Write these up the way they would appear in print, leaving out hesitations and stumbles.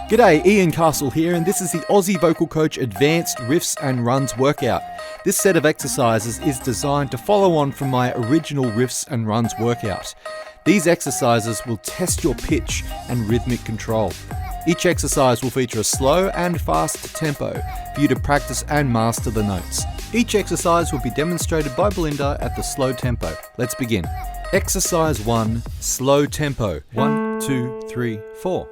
G'day, Ian Castle here, and this is the Aussie Vocal Coach Advanced Riffs and Runs workout. This set of exercises is designed to follow on from my original Riffs and Runs workout. These exercises will test your pitch and rhythmic control. Each exercise will feature a slow and fast tempo for you to practice and master the notes. Each exercise will be demonstrated by Belinda at the slow tempo. Let's begin. Exercise 1, slow tempo. 1, 2, 3, 4.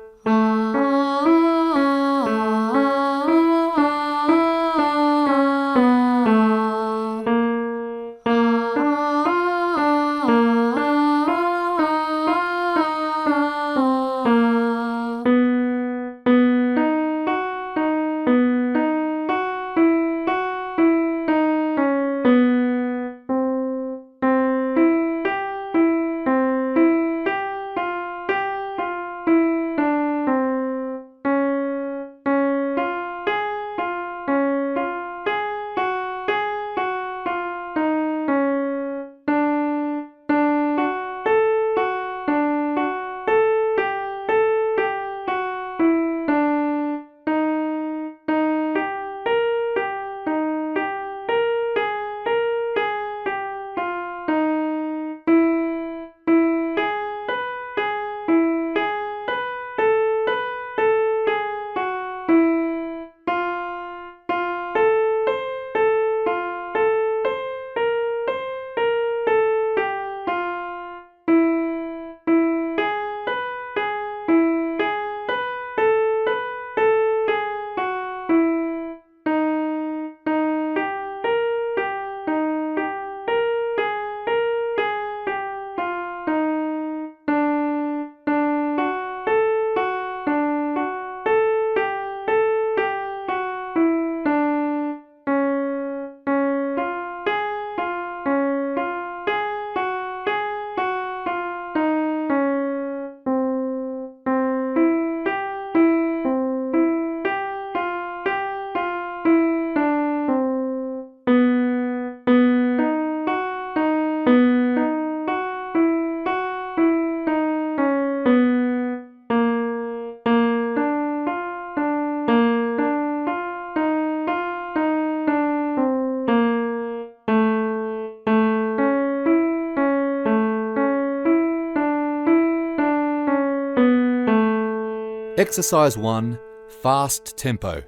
Exercise 1, fast tempo.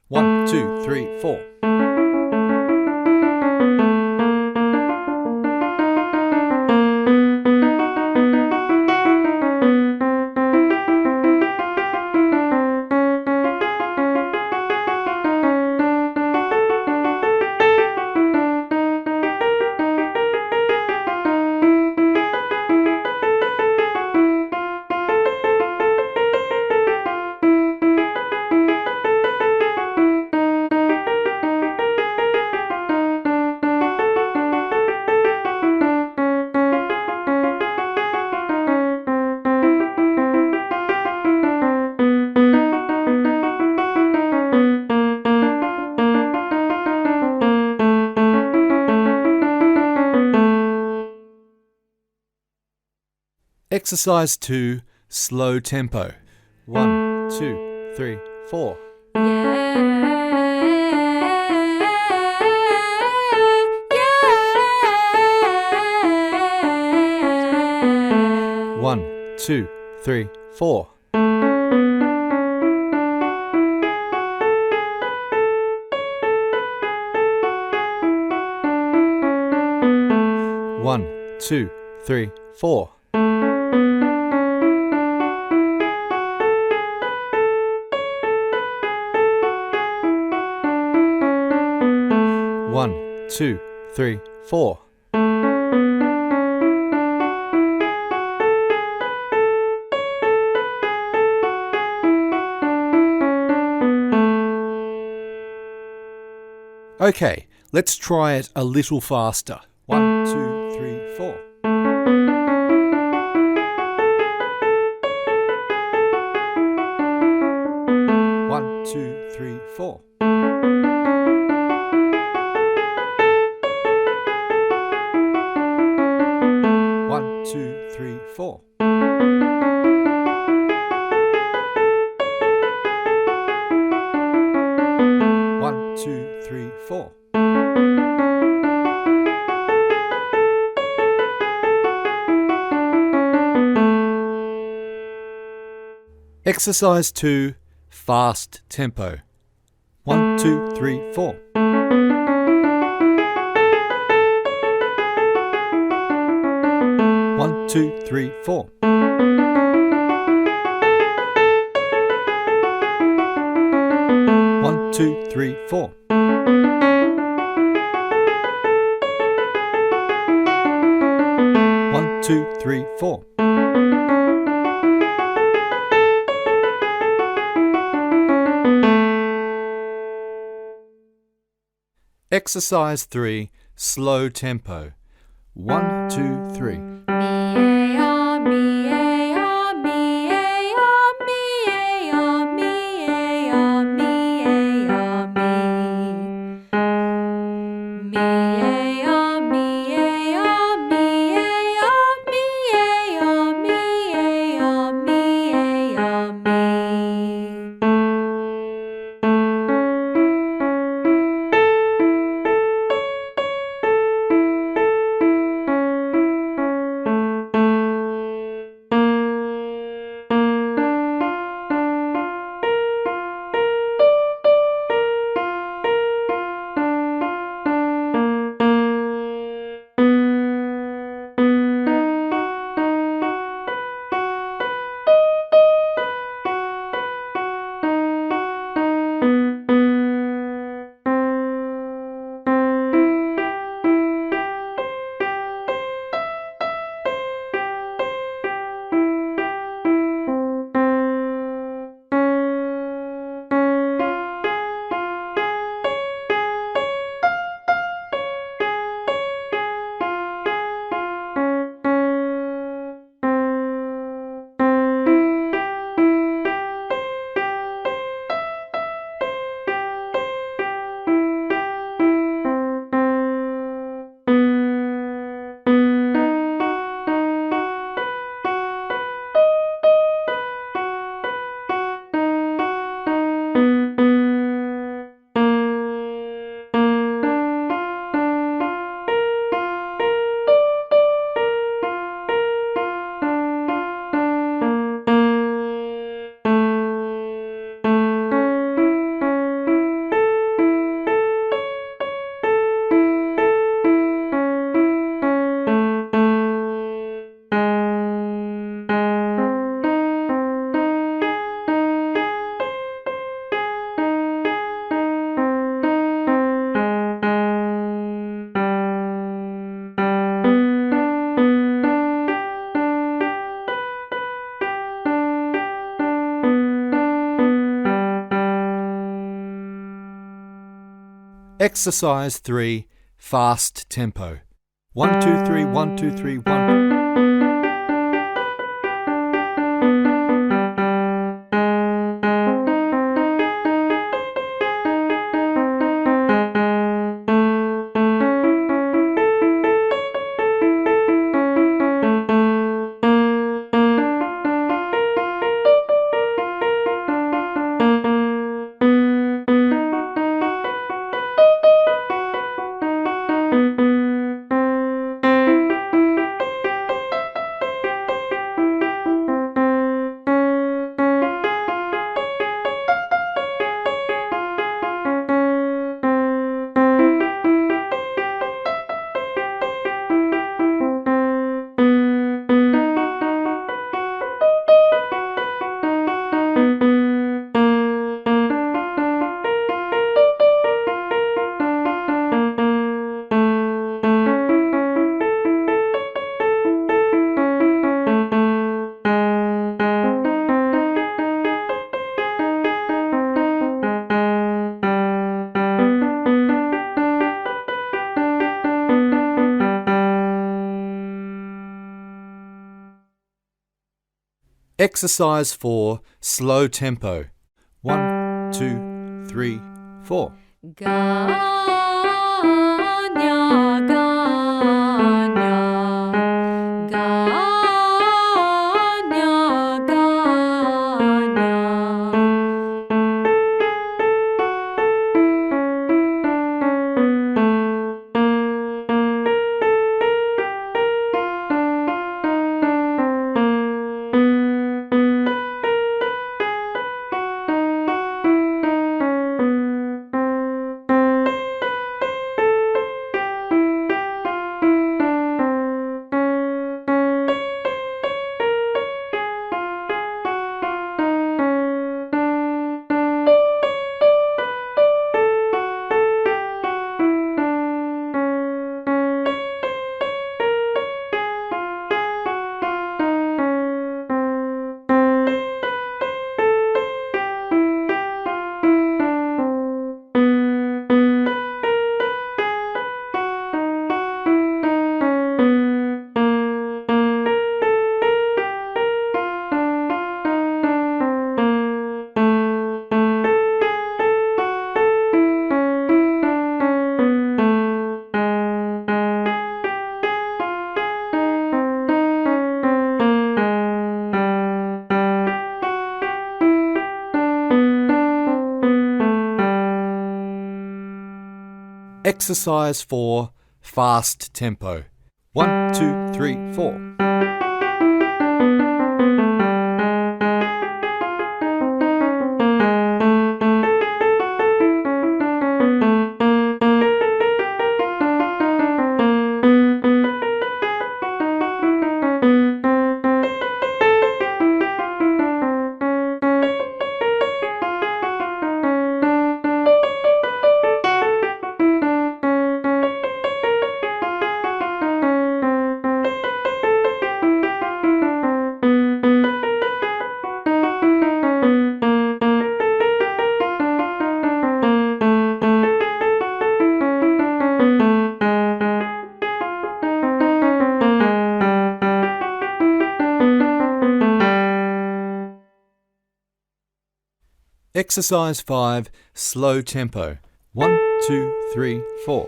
1, 2, 3, 4. 'Exercise 2, slow tempo. 1, 2, 3, 4. 1, 2, 3, 4. 1, 2, 3, 4. 1, 2, 3, 4. 'Okay, let's try it a little faster. 1, 2, 3, 4. 1, 2, 3, 4. 1, 2, 3, 4. Exercise 2, fast tempo. 1, 2, 3, 4. 1, 2, 3, 4. 1, 2, 3, 4. 1, 2, 3, 4. Exercise 3, slow tempo. 1, 2, 3. Exercise 3, fast tempo. 1, 2, 3, 1, 2, 3, 1. Exercise 4, slow tempo. 1, 2, 3, 4. Exercise 4, fast tempo. 1, 2, 3, 4. Exercise 5, slow tempo. 1, 2, 3, 4.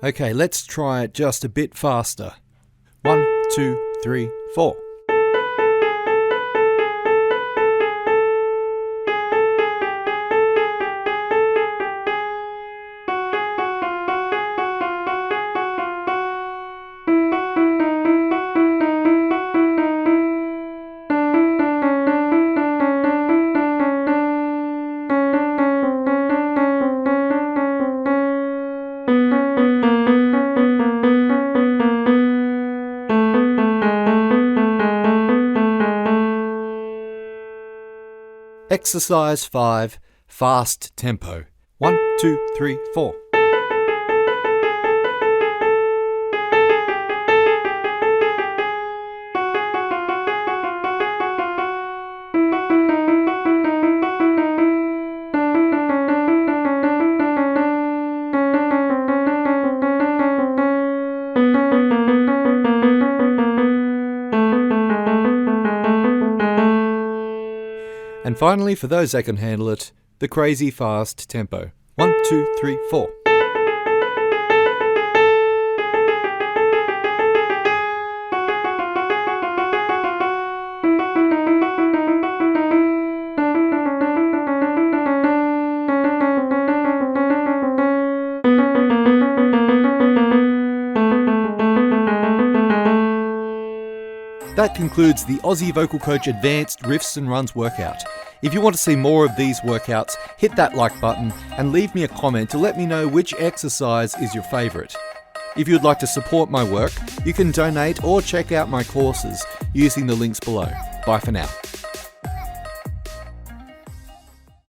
Okay, let's try it just a bit faster. 1, 2, 3, 4. Exercise 5, fast tempo. 1, 2, 3, 4. And finally, for those that can handle it, the crazy fast tempo. 1, 2, 3, 4. That concludes the Aussie Vocal Coach Advanced Riffs and Runs workout. If you want to see more of these workouts, hit that like button and leave me a comment to let me know which exercise is your favourite. If you'd like to support my work, you can donate or check out my courses using the links below. Bye for now.